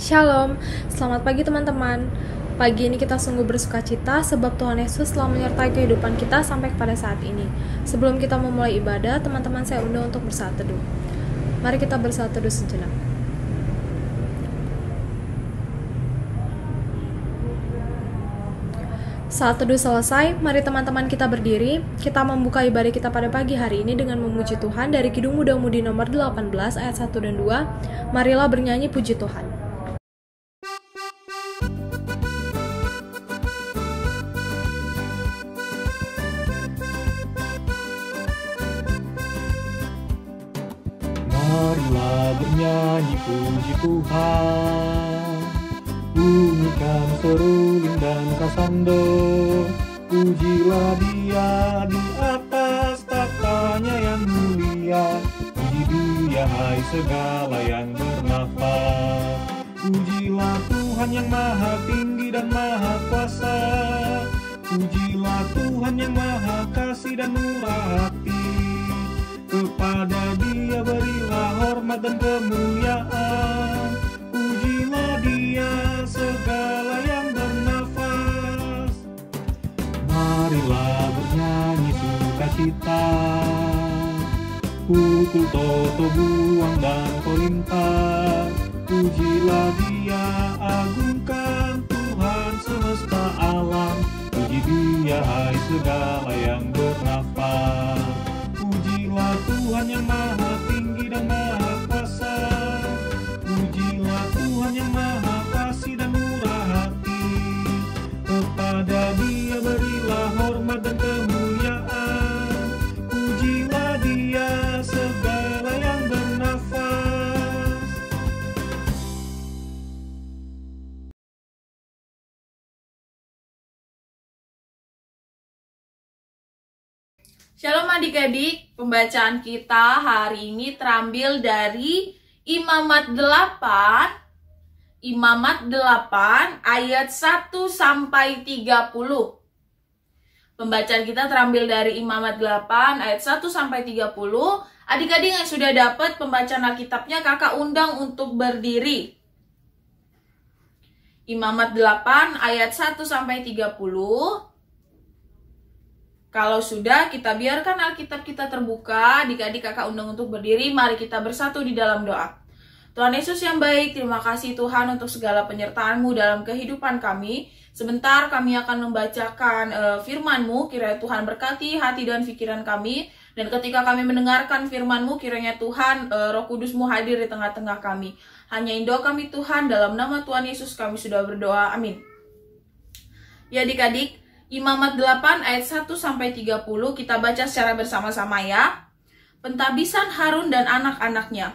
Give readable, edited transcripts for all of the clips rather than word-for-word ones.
Shalom, selamat pagi teman-teman. Pagi ini kita sungguh bersukacita sebab Tuhan Yesus telah menyertai kehidupan kita sampai kepada saat ini. Sebelum kita memulai ibadah, teman-teman saya undang untuk bersaat teduh. Mari kita bersaat teduh sejenak. Saat teduh selesai, mari teman-teman kita berdiri. Kita membuka ibadah kita pada pagi hari ini dengan memuji Tuhan dari Kidung Muda-Mudi nomor 18 ayat 1 dan 2. Marilah bernyanyi puji Tuhan. Marilah bernyanyi puji Tuhan, bunyikan seruling dan sasando. Pujilah Dia di atas tahtanya yang mulia, puji Dia hai segala yang bernafas. Pujilah Tuhan yang maha tinggi dan maha kuasa, pujilah Tuhan yang maha kasih dan murah hati. Kepada Dia berilah hormat dan kemuliaan, pujilah Dia segala yang bernafas. Marilah bernyanyi sukacita, pukul toto buang dan kolintar. Pujilah Dia, agungkan Tuhan semesta alam, puji Dia hai segala yang bernafas. Pujilah Tuhan yang maha tinggi dan maha kuasa, pujilah Tuhan yang maha kasih dan murah hati. Kepada Dia berilah hormat dan kemuliaan, pujilah Dia segala yang bernafas. Shalom adik-adik, pembacaan kita hari ini terambil dari Imamat 8 ayat 1 sampai 30. Pembacaan kita terambil dari Imamat 8 ayat 1 sampai 30. Adik-adik yang sudah dapat pembacaan Alkitabnya, kakak undang untuk berdiri. Imamat 8 ayat 1 sampai 30. Kalau sudah, kita biarkan Alkitab kita terbuka. Adik-adik kakak undang untuk berdiri. Mari kita bersatu di dalam doa. Tuhan Yesus yang baik, terima kasih Tuhan untuk segala penyertaan-Mu dalam kehidupan kami. Sebentar kami akan membacakan firman-Mu. Kiranya Tuhan berkati hati dan pikiran kami. Dan ketika kami mendengarkan firman-Mu, kiranya Tuhan Roh Kudus-Mu hadir di tengah-tengah kami. Hanya doa kami Tuhan, dalam nama Tuhan Yesus kami sudah berdoa. Amin. Ya adik-adik, Imamat 8 ayat 1 sampai 30 kita baca secara bersama-sama ya. Pentabisan Harun dan anak-anaknya.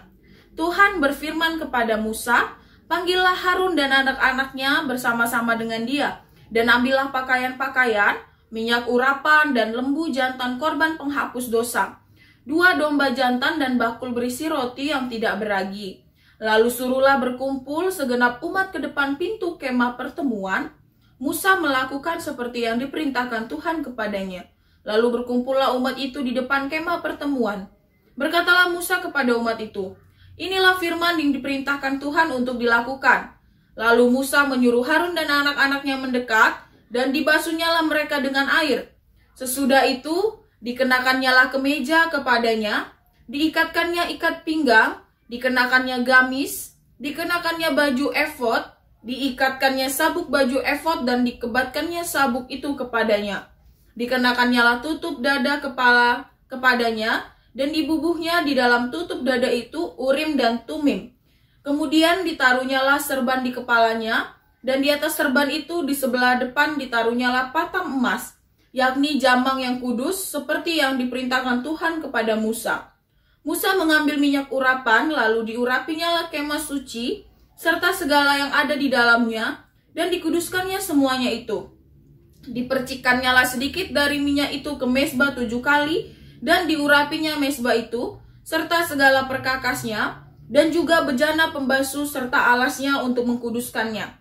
Tuhan berfirman kepada Musa, "Panggillah Harun dan anak-anaknya bersama-sama dengan dia, dan ambillah pakaian-pakaian, minyak urapan dan lembu jantan korban penghapus dosa, 2 domba jantan dan bakul berisi roti yang tidak beragi. Lalu suruhlah berkumpul segenap umat ke depan pintu kemah pertemuan." Musa melakukan seperti yang diperintahkan Tuhan kepadanya. Lalu berkumpullah umat itu di depan kemah pertemuan. Berkatalah Musa kepada umat itu, "Inilah firman yang diperintahkan Tuhan untuk dilakukan." Lalu Musa menyuruh Harun dan anak-anaknya mendekat, dan dibasuhnyalah mereka dengan air. Sesudah itu, dikenakannyalah kemeja kepadanya, diikatkannya ikat pinggang, dikenakannya gamis, dikenakannya baju efod, diikatkannya sabuk baju efod dan dikebatkannya sabuk itu kepadanya. Dikenakannya tutup dada kepala kepadanya, dan dibubuhnya di dalam tutup dada itu Urim dan Tumim. Kemudian ditaruhnyalah serban di kepalanya, dan di atas serban itu di sebelah depan ditaruhnyalah patam emas, yakni jambang yang kudus, seperti yang diperintahkan Tuhan kepada Musa. Musa mengambil minyak urapan, lalu diurapinyalah kemah suci, serta segala yang ada di dalamnya, dan dikuduskannya semuanya itu. Dipercikkannyalah sedikit dari minyak itu ke mezbah 7 kali, dan diurapinya mezbah itu, serta segala perkakasnya, dan juga bejana pembasuh serta alasnya untuk mengkuduskannya.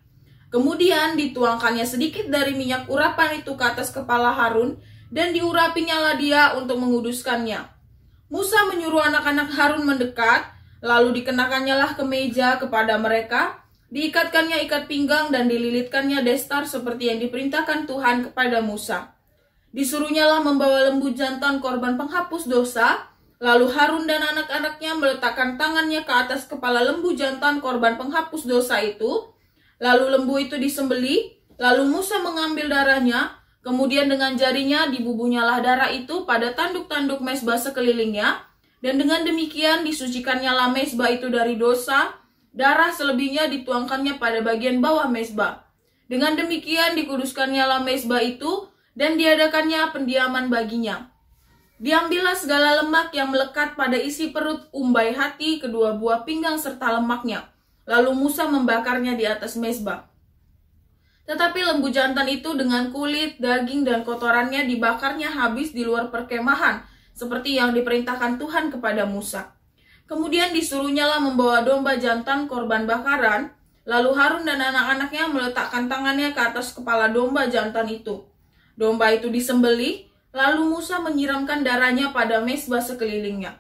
Kemudian dituangkannya sedikit dari minyak urapan itu ke atas kepala Harun, dan diurapinyalah dia untuk menguduskannya. Musa menyuruh anak-anak Harun mendekat, lalu dikenakannya kemeja kepada mereka, Diikatkannya ikat pinggang dan dililitkannya destar seperti yang diperintahkan Tuhan kepada Musa. Disuruhnyalah membawa lembu jantan korban penghapus dosa, lalu Harun dan anak-anaknya meletakkan tangannya ke atas kepala lembu jantan korban penghapus dosa itu, lalu lembu itu disembelih, lalu Musa mengambil darahnya, kemudian dengan jarinya dibubunyalah darah itu pada tanduk-tanduk mezbah sekelilingnya, dan dengan demikian disucikannyalah mezbah itu dari dosa. Darah selebihnya dituangkannya pada bagian bawah mezbah. Dengan demikian dikuduskannya mezbah itu dan diadakannya pendiaman baginya. Diambillah segala lemak yang melekat pada isi perut, umbai hati, kedua buah pinggang serta lemaknya. Lalu Musa membakarnya di atas mezbah. Tetapi lembu jantan itu dengan kulit, daging, dan kotorannya dibakarnya habis di luar perkemahan, seperti yang diperintahkan Tuhan kepada Musa. Kemudian disuruhnyalah membawa domba jantan korban bakaran, lalu Harun dan anak-anaknya meletakkan tangannya ke atas kepala domba jantan itu. Domba itu disembelih, lalu Musa menyiramkan darahnya pada mezbah sekelilingnya.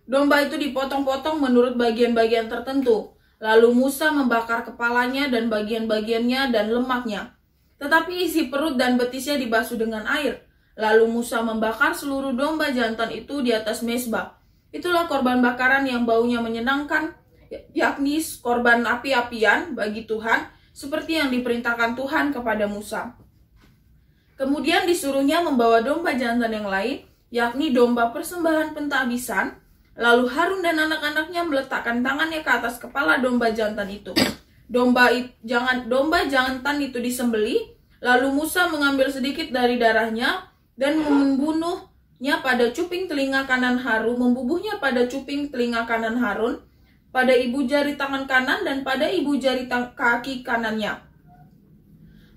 Domba itu dipotong-potong menurut bagian-bagian tertentu, lalu Musa membakar kepalanya dan bagian-bagiannya dan lemaknya. Tetapi isi perut dan betisnya dibasuh dengan air. Lalu Musa membakar seluruh domba jantan itu di atas mezbah. Itulah korban bakaran yang baunya menyenangkan, yakni korban api-apian bagi Tuhan, seperti yang diperintahkan Tuhan kepada Musa. Kemudian disuruhnya membawa domba jantan yang lain, yakni domba persembahan pentahbisan. Lalu Harun dan anak-anaknya meletakkan tangannya ke atas kepala domba jantan itu. Domba jantan itu disembelih, lalu Musa mengambil sedikit dari darahnya dan membunuhnya pada cuping telinga kanan Harun, membubuhnya pada cuping telinga kanan Harun, pada ibu jari tangan kanan dan pada ibu jari kaki kanannya.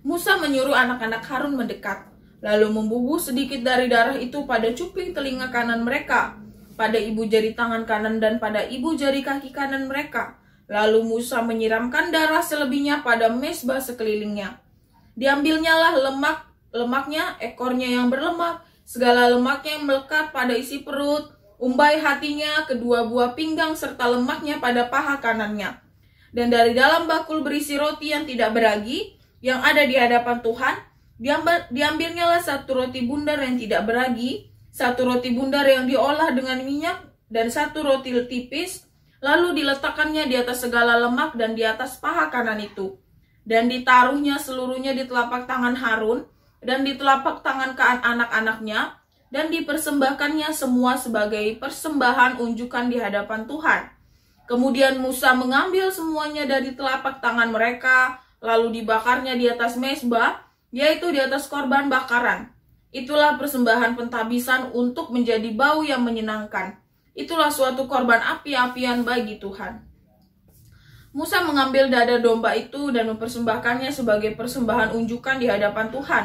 Musa menyuruh anak-anak Harun mendekat, lalu membubuh sedikit dari darah itu pada cuping telinga kanan mereka, pada ibu jari tangan kanan dan pada ibu jari kaki kanan mereka. Lalu Musa menyiramkan darah selebihnya pada mezbah sekelilingnya. Diambilnyalah lemaknya, ekornya yang berlemak, segala lemaknya yang melekat pada isi perut, umbai hatinya, kedua buah pinggang, serta lemaknya pada paha kanannya. Dan dari dalam bakul berisi roti yang tidak beragi, yang ada di hadapan Tuhan, diambilnyalah satu roti bundar yang tidak beragi, satu roti bundar yang diolah dengan minyak, dan satu roti tipis, lalu diletakkannya di atas segala lemak dan di atas paha kanan itu. Dan ditaruhnya seluruhnya di telapak tangan Harun, dan di telapak tangan anak-anaknya, dan dipersembahkannya semua sebagai persembahan unjukan di hadapan Tuhan. Kemudian Musa mengambil semuanya dari telapak tangan mereka, lalu dibakarnya di atas mezbah, yaitu di atas korban bakaran. Itulah persembahan pentahbisan untuk menjadi bau yang menyenangkan. Itulah suatu korban api-apian bagi Tuhan. Musa mengambil dada domba itu dan mempersembahkannya sebagai persembahan unjukan di hadapan Tuhan.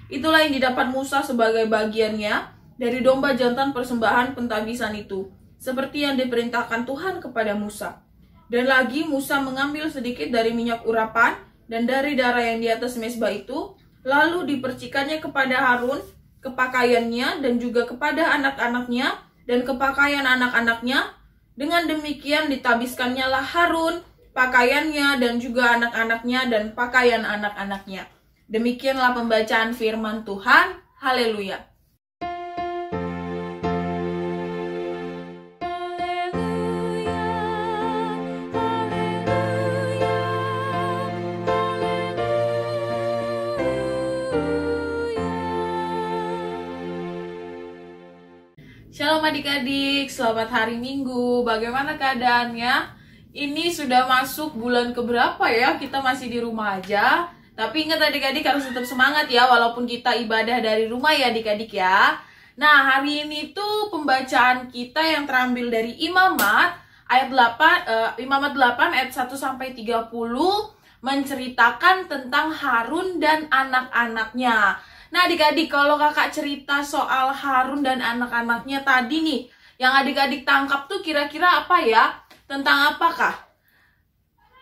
Itulah yang didapat Musa sebagai bagiannya dari domba jantan persembahan pentahbisan itu, seperti yang diperintahkan Tuhan kepada Musa. Dan lagi Musa mengambil sedikit dari minyak urapan dan dari darah yang di atas mezbah itu, lalu dipercikannya kepada Harun, ke pakaiannya, dan juga kepada anak-anaknya, dan ke pakaian anak-anaknya. Dengan demikian ditabiskannya Harun, pakaiannya, dan juga anak-anaknya, dan pakaian anak-anaknya. Demikianlah pembacaan firman Tuhan. Haleluya. Shalom adik-adik, selamat hari Minggu. Bagaimana keadaannya? Ini sudah masuk bulan keberapa ya? Kita masih di rumah aja. Tapi ingat adik-adik harus tetap semangat ya, walaupun kita ibadah dari rumah ya adik-adik ya. Nah, hari ini tuh pembacaan kita yang terambil dari Imamat ayat 8, Imamat 8 ayat 1 sampai 30 menceritakan tentang Harun dan anak-anaknya. Nah, adik-adik, kalau kakak cerita soal Harun dan anak-anaknya tadi nih, yang adik-adik tangkap tuh kira-kira apa ya? Tentang apakah?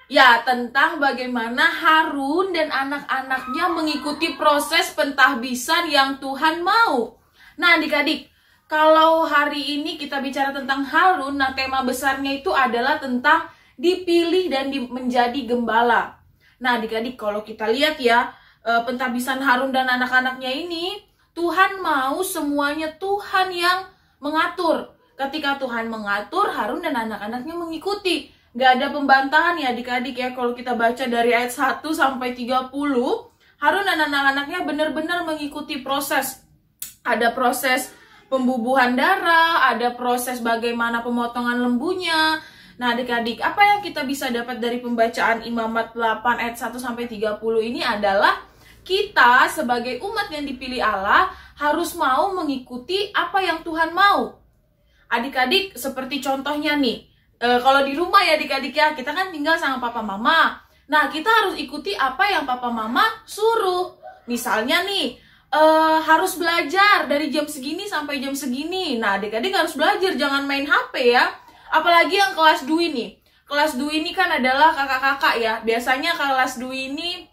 Ya, tentang bagaimana Harun dan anak-anaknya mengikuti proses pentahbisan yang Tuhan mau. Nah, adik-adik, kalau hari ini kita bicara tentang Harun, nah tema besarnya itu adalah tentang dipilih dan menjadi gembala. Nah, adik-adik, kalau kita lihat ya, pentabisan Harun dan anak-anaknya ini, Tuhan mau semuanya Tuhan yang mengatur. Ketika Tuhan mengatur, Harun dan anak-anaknya mengikuti. Gak ada pembantahan ya adik-adik ya. Kalau kita baca dari ayat 1 sampai 30, Harun dan anak-anaknya benar-benar mengikuti proses. Ada proses pembubuhan darah, ada proses bagaimana pemotongan lembunya. Nah adik-adik, apa yang kita bisa dapat dari pembacaan Imamat 8 ayat 1 sampai 30 ini adalah kita sebagai umat yang dipilih Allah harus mau mengikuti apa yang Tuhan mau. Adik-adik, seperti contohnya nih, kalau di rumah ya adik-adik ya, kita kan tinggal sama papa mama. Nah, kita harus ikuti apa yang papa mama suruh. Misalnya nih, harus belajar dari jam segini sampai jam segini. Nah, adik-adik harus belajar, jangan main HP ya. Apalagi yang kelas 2 nih. Kelas 2 ini kan adalah kakak-kakak ya. Biasanya kelas 2 ini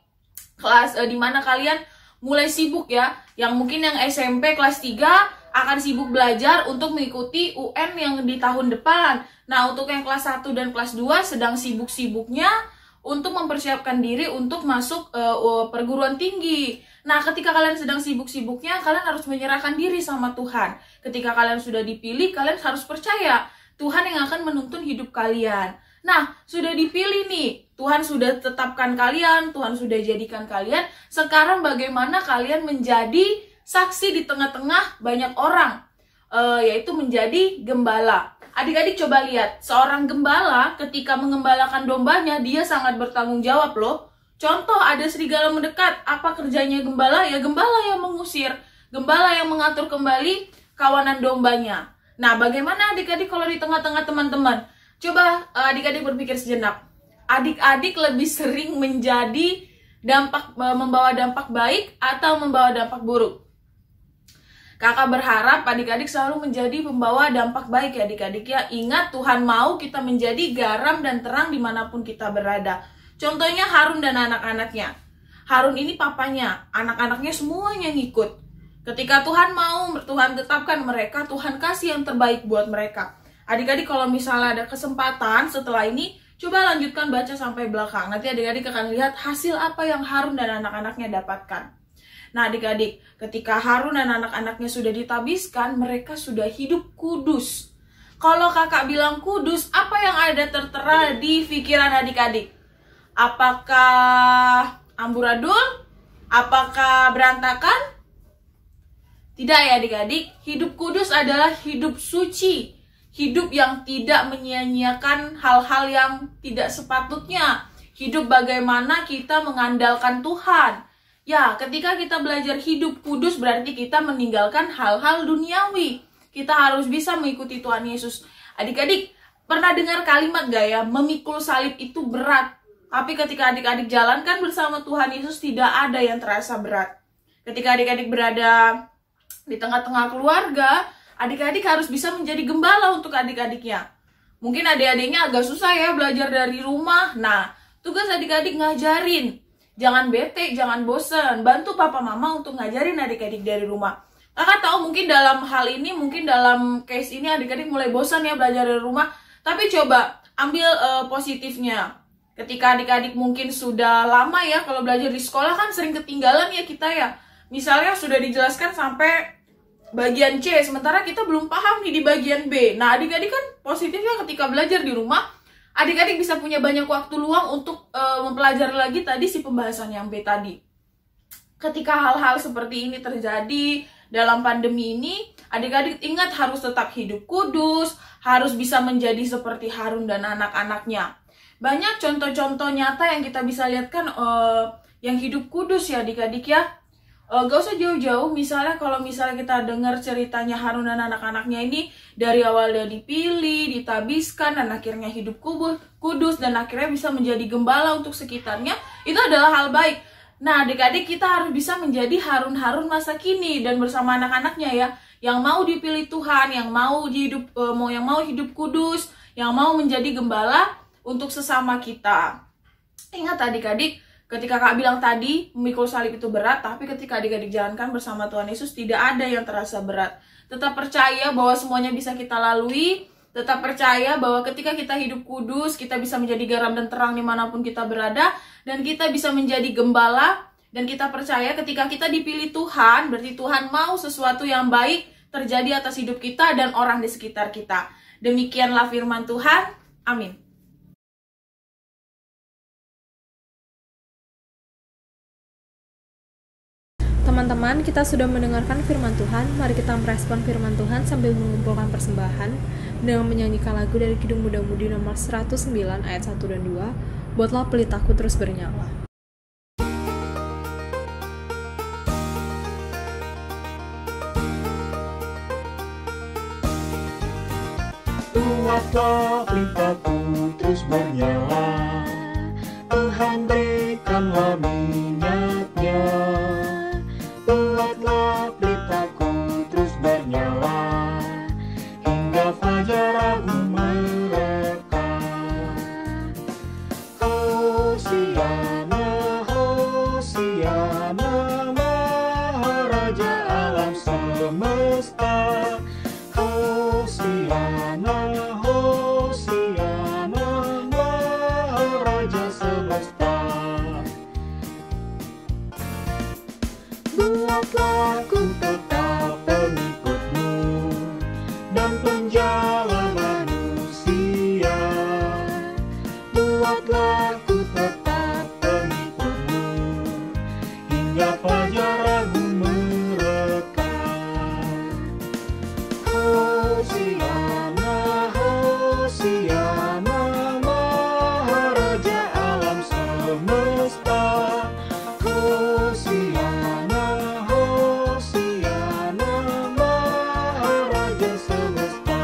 kelas dimana kalian mulai sibuk ya. Yang mungkin yang SMP kelas 3 akan sibuk belajar untuk mengikuti UN yang di tahun depan. Nah, untuk yang kelas 1 dan kelas 2 sedang sibuk-sibuknya untuk mempersiapkan diri untuk masuk perguruan tinggi. Nah, ketika kalian sedang sibuk-sibuknya, kalian harus menyerahkan diri sama Tuhan. Ketika kalian sudah dipilih, kalian harus percaya Tuhan yang akan menuntun hidup kalian. Nah, sudah dipilih nih, Tuhan sudah tetapkan kalian, Tuhan sudah jadikan kalian. Sekarang bagaimana kalian menjadi saksi di tengah-tengah banyak orang, yaitu menjadi gembala. Adik-adik coba lihat, seorang gembala ketika mengembalakan dombanya, dia sangat bertanggung jawab loh. Contoh, ada serigala mendekat, apa kerjanya gembala? Ya gembala yang mengusir, gembala yang mengatur kembali kawanan dombanya. Nah, bagaimana adik-adik kalau di tengah-tengah teman-teman? Coba adik-adik berpikir sejenak. Adik-adik lebih sering menjadi membawa dampak baik atau membawa dampak buruk? Kakak berharap adik-adik selalu menjadi pembawa dampak baik ya adik-adik ya. Ingat, Tuhan mau kita menjadi garam dan terang dimanapun kita berada. Contohnya Harun dan anak-anaknya. Harun ini papanya, anak-anaknya semuanya ngikut. Ketika Tuhan mau, Tuhan tetapkan mereka, Tuhan kasih yang terbaik buat mereka. Adik-adik kalau misalnya ada kesempatan setelah ini, coba lanjutkan baca sampai belakang. Nanti adik-adik akan lihat hasil apa yang Harun dan anak-anaknya dapatkan. Nah adik-adik, ketika Harun dan anak-anaknya sudah ditabiskan, mereka sudah hidup kudus. Kalau kakak bilang kudus, apa yang ada tertera di pikiran adik-adik? Apakah amburadul? Apakah berantakan? Tidak ya adik-adik, hidup kudus adalah hidup suci. Hidup yang tidak menyia-nyiakan hal-hal yang tidak sepatutnya. Hidup bagaimana kita mengandalkan Tuhan. Ya, ketika kita belajar hidup kudus berarti kita meninggalkan hal-hal duniawi. Kita harus bisa mengikuti Tuhan Yesus. Adik-adik, pernah dengar kalimat gak ya? Memikul salib itu berat. Tapi ketika adik-adik jalankan bersama Tuhan Yesus, tidak ada yang terasa berat. Ketika adik-adik berada di tengah-tengah keluarga, adik-adik harus bisa menjadi gembala untuk adik-adiknya. Mungkin adik-adiknya agak susah ya belajar dari rumah. Nah, tugas adik-adik ngajarin. Jangan bete, jangan bosen. Bantu papa mama untuk ngajarin adik-adik dari rumah. Kakak tahu mungkin dalam hal ini, mungkin dalam case ini adik-adik mulai bosan ya belajar dari rumah. Tapi coba ambil positifnya. Ketika adik-adik mungkin sudah lama ya, kalau belajar di sekolah kan sering ketinggalan ya kita ya. Misalnya sudah dijelaskan sampai bagian C, sementara kita belum paham nih di bagian B. Nah adik-adik kan positifnya ketika belajar di rumah, adik-adik bisa punya banyak waktu luang untuk mempelajari lagi tadi si pembahasan yang B tadi. Ketika hal-hal seperti ini terjadi dalam pandemi ini, adik-adik ingat harus tetap hidup kudus, harus bisa menjadi seperti Harun dan anak-anaknya. Banyak contoh-contoh nyata yang kita bisa lihat kan yang hidup kudus ya adik-adik ya. Gak usah jauh-jauh, misalnya kalau misalnya kita dengar ceritanya Harun dan anak-anaknya ini dari awal dia dipilih, ditabiskan, dan akhirnya hidup kudus, dan akhirnya bisa menjadi gembala untuk sekitarnya, itu adalah hal baik. Nah adik-adik kita harus bisa menjadi Harun-Harun masa kini dan bersama anak-anaknya ya, yang mau dipilih Tuhan, yang mau hidup kudus, yang mau menjadi gembala untuk sesama kita. Ingat adik-adik, ketika Kak bilang tadi, memikul salib itu berat, tapi ketika adik-adik jalankan bersama Tuhan Yesus, tidak ada yang terasa berat. Tetap percaya bahwa semuanya bisa kita lalui, Tetap percaya bahwa ketika kita hidup kudus, kita bisa menjadi garam dan terang dimanapun kita berada, dan kita bisa menjadi gembala. Dan kita percaya ketika kita dipilih Tuhan, berarti Tuhan mau sesuatu yang baik terjadi atas hidup kita dan orang di sekitar kita. Demikianlah firman Tuhan. Amin. Teman-teman, kita sudah mendengarkan firman Tuhan. Mari kita merespon firman Tuhan sambil mengumpulkan persembahan dengan menyanyikan lagu dari Kidung Muda-Mudi nomor 109 ayat 1 dan 2. Buatlah pelitaku terus bernyala. Buatlah pelitaku terus bernyala, Tuhan berikanlah minyaknya. Buatlah pelitaku terus bernyala, hingga fajar agung merekah. Hosiana, Hosiana, Maharaja alam semesta. Hosiana, Hosiana, Maharaja semesta. Buatlah ku tetap pengikutmu dan penjala manusia. Buatlah ku tetap pengikutmu hingga fajar agung merekah. Hosiana, Hosiana, Maharaja alam semesta. Hosiana, Hosiana, Maharaja semesta.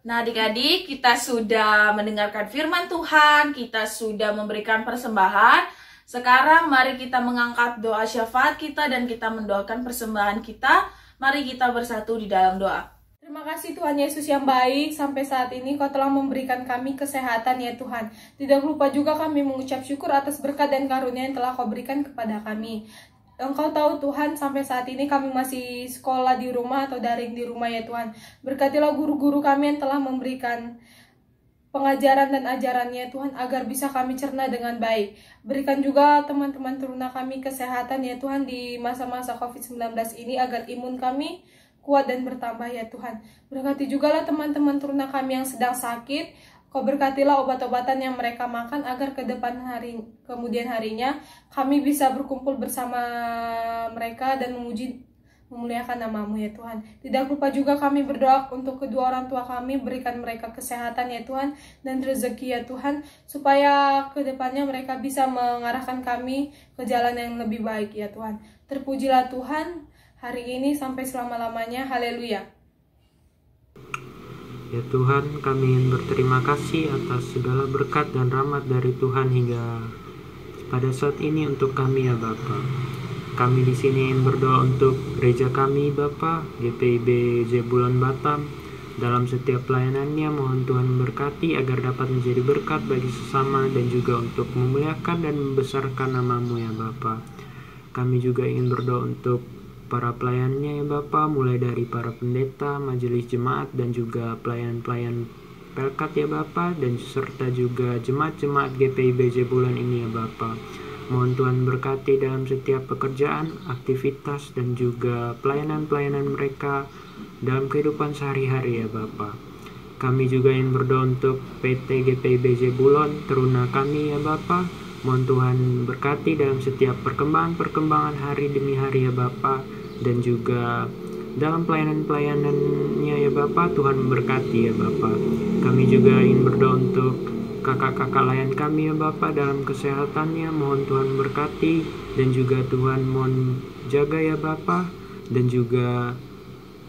Nah, adik-adik, kita sudah mendengarkan firman Tuhan, kita sudah memberikan persembahan. Sekarang mari kita mengangkat doa syafaat kita dan kita mendoakan persembahan kita. Mari kita bersatu di dalam doa. Terima kasih Tuhan Yesus yang baik, sampai saat ini Kau telah memberikan kami kesehatan ya Tuhan. Tidak lupa juga kami mengucap syukur atas berkat dan karunia yang telah Kau berikan kepada kami. Engkau tahu Tuhan, sampai saat ini kami masih sekolah di rumah atau daring di rumah ya Tuhan. Berkatilah guru-guru kami yang telah memberikan pengajaran dan ajarannya Tuhan, agar bisa kami cerna dengan baik. Berikan juga teman-teman teruna kami kesehatan ya Tuhan di masa-masa COVID-19 ini, agar imun kami kuat dan bertambah ya Tuhan. Berkati juga lah teman-teman teruna kami yang sedang sakit. Kau berkatilah obat-obatan yang mereka makan, agar kemudian harinya kami bisa berkumpul bersama mereka dan memuliakan nama-Mu ya Tuhan. Tidak lupa juga kami berdoa untuk kedua orang tua kami, berikan mereka kesehatan ya Tuhan dan rezeki ya Tuhan, supaya kedepannya mereka bisa mengarahkan kami ke jalan yang lebih baik ya Tuhan. Terpujilah Tuhan hari ini sampai selama-lamanya. Haleluya. Ya Tuhan, kami ingin berterima kasih atas segala berkat dan rahmat dari Tuhan hingga pada saat ini untuk kami ya Bapa. Kami di sini ingin berdoa untuk gereja kami Bapa, GPIB Zebulon Batam. Dalam setiap pelayanannya, mohon Tuhan berkati agar dapat menjadi berkat bagi sesama dan juga untuk memuliakan dan membesarkan nama-Mu ya Bapa. Kami juga ingin berdoa untuk para pelayannya ya Bapa, mulai dari para pendeta, majelis jemaat, dan juga pelayan-pelayan Pelkat ya Bapa, dan serta juga jemaat-jemaat GPIB Zebulon ini ya Bapa. Mohon Tuhan berkati dalam setiap pekerjaan, aktivitas, dan juga pelayanan-pelayanan mereka dalam kehidupan sehari-hari ya Bapa. Kami juga ingin berdoa untuk PT GPIB Zebulon, teruna kami ya Bapa. Mohon Tuhan berkati dalam setiap perkembangan hari demi hari ya Bapa, dan juga dalam pelayanan-pelayanannya ya Bapa, Tuhan memberkati ya Bapa. Kami juga ingin berdoa untuk kakak-kakak layan kami ya Bapa dalam kesehatannya, mohon Tuhan berkati, dan juga Tuhan mohon jaga ya Bapa, dan juga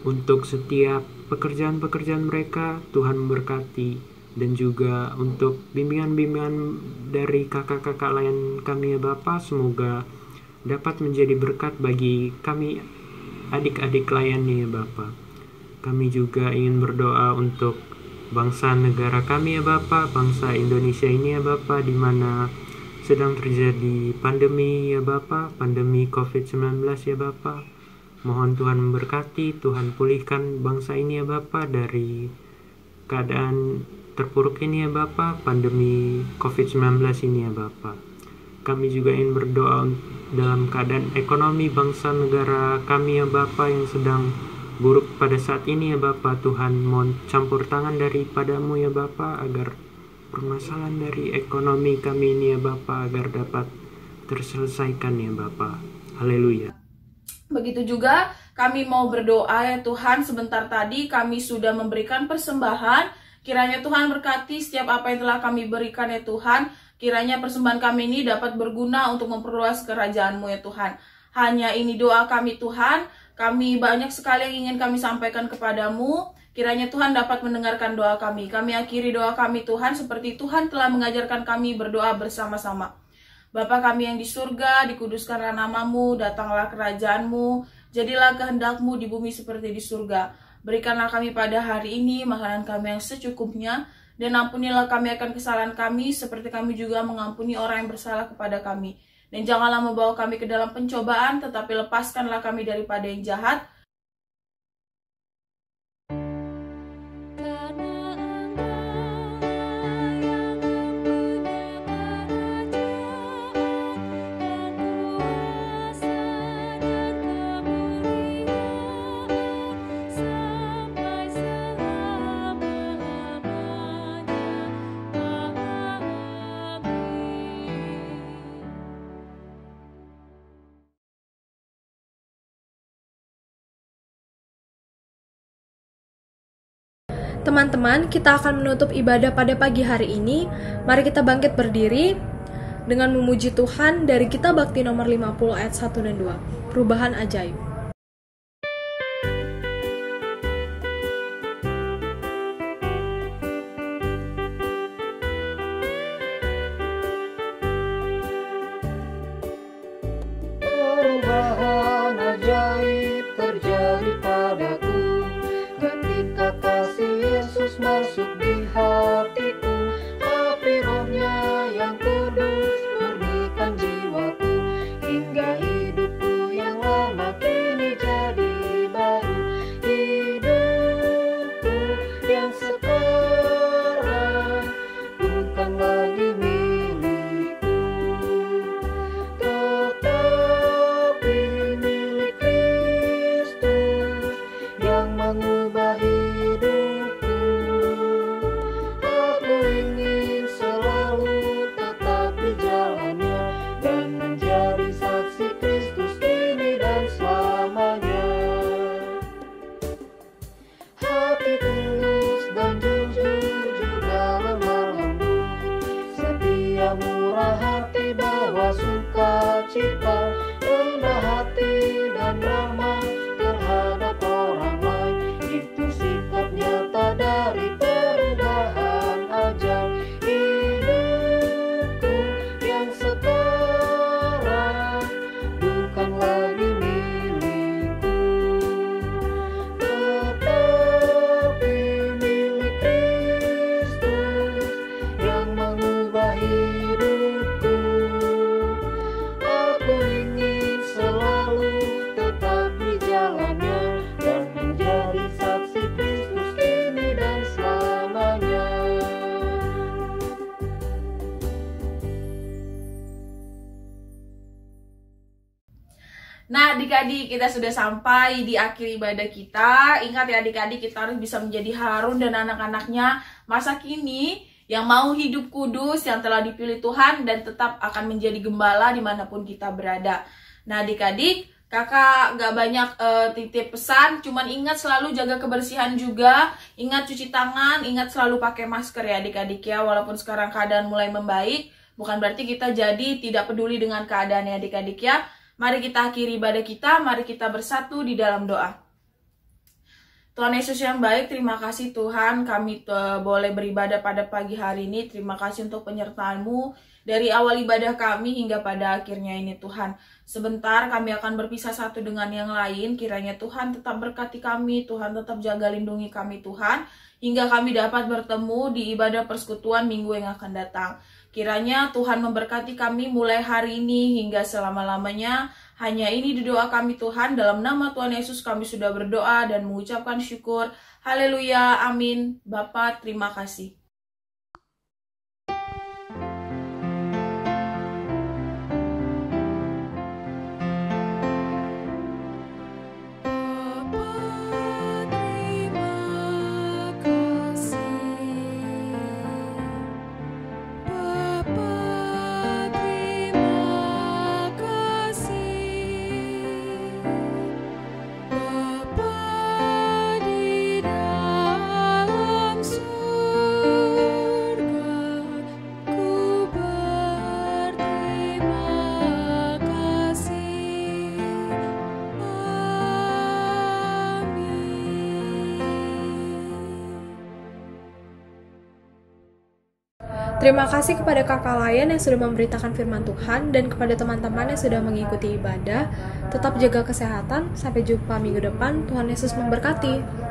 untuk setiap pekerjaan-pekerjaan mereka Tuhan memberkati, dan juga untuk bimbingan-bimbingan dari kakak-kakak layan kami ya Bapa, semoga dapat menjadi berkat bagi kami adik-adik layannya ya Bapa. Kami juga ingin berdoa untuk bangsa negara kami ya Bapa, bangsa Indonesia ini ya Bapa, di mana sedang terjadi pandemi ya Bapa, pandemi COVID-19 ya Bapa. Mohon Tuhan memberkati, Tuhan pulihkan bangsa ini ya Bapa dari keadaan terpuruk ini ya Bapa, pandemi COVID-19 ini ya Bapa. Kami juga ingin berdoa dalam keadaan ekonomi bangsa negara kami ya Bapa yang sedang buruk pada saat ini ya Bapa. Tuhan mohon campur tangan daripadamu ya Bapa, agar permasalahan dari ekonomi kami ini ya Bapa agar dapat terselesaikan ya Bapa. Haleluya. Begitu juga kami mau berdoa ya Tuhan, sebentar tadi kami sudah memberikan persembahan. Kiranya Tuhan berkati setiap apa yang telah kami berikan ya Tuhan. Kiranya persembahan kami ini dapat berguna untuk memperluas kerajaan-Mu ya Tuhan. Hanya ini doa kami Tuhan. Kami banyak sekali yang ingin kami sampaikan kepadamu. Kiranya Tuhan dapat mendengarkan doa kami. Kami akhiri doa kami Tuhan seperti Tuhan telah mengajarkan kami berdoa bersama-sama. Bapa kami yang di surga, dikuduskanlah namamu, datanglah kerajaan-Mu, jadilah kehendak-Mu di bumi seperti di surga. Berikanlah kami pada hari ini makanan kami yang secukupnya, dan ampunilah kami akan kesalahan kami, seperti kami juga mengampuni orang yang bersalah kepada kami. Dan janganlah membawa kami ke dalam pencobaan, tetapi lepaskanlah kami daripada yang jahat. Teman-teman, kita akan menutup ibadah pada pagi hari ini. Mari kita bangkit berdiri dengan memuji Tuhan dari Kitab Bakti nomor 50 ayat 1 dan 2. Perubahan ajaib. Perubahan ajaib terjadi padaku ketika kasih Yesus masuk di hatiku. Api Roh-Nya yang kudus murnikan jiwaku, hingga hidupku yang lama kini jadi baru. Hidupku yang sekarang bukan lagi milikku, tetapi milik Kristus yang mengubah hidupku. Aku ingin selalu tetap di jalannya dan menjadi saksi Kristus kini dan selamanya. Hati tulus dan jujur juga lemah lembut, setia murah hati bawa sukacita, rendah hati dan ramah terhadap orang lain. Itu sikap nyata dari perubahan ajaib. Hidupku yang sekarang bukan lagi milikku, tetapi milik Kristus yang mengubah hidupku. Aku ingin selalu tetap di jalannya dan menjadi saksi Kristus kini dan selamanya. Nah, adik-adik, kita sudah sampai di akhir ibadah kita. Ingat ya adik-adik, kita harus bisa menjadi Harun dan anak-anaknya masa kini yang mau hidup kudus, yang telah dipilih Tuhan dan tetap akan menjadi gembala dimanapun kita berada. Nah adik-adik, kakak gak banyak titip pesan, cuman ingat selalu jaga kebersihan juga, ingat cuci tangan, ingat selalu pakai masker ya adik-adik ya. Walaupun sekarang keadaan mulai membaik, bukan berarti kita jadi tidak peduli dengan keadaan ya adik-adik ya. Mari kita akhiri ibadah kita, mari kita bersatu di dalam doa. Tuhan Yesus yang baik, terima kasih Tuhan kami boleh beribadah pada pagi hari ini. Terima kasih untuk penyertaan-Mu dari awal ibadah kami hingga pada akhirnya ini Tuhan. Sebentar kami akan berpisah satu dengan yang lain. Kiranya Tuhan tetap berkati kami, Tuhan tetap jaga lindungi kami Tuhan. Hingga kami dapat bertemu di ibadah persekutuan minggu yang akan datang. Kiranya Tuhan memberkati kami mulai hari ini hingga selama-lamanya. Hanya ini di doa kami Tuhan, dalam nama Tuhan Yesus kami sudah berdoa dan mengucapkan syukur. Haleluya, amin. Bapa, terima kasih. Terima kasih kepada kakak Layan yang sudah memberitakan firman Tuhan dan kepada teman-teman yang sudah mengikuti ibadah. Tetap jaga kesehatan, sampai jumpa minggu depan. Tuhan Yesus memberkati.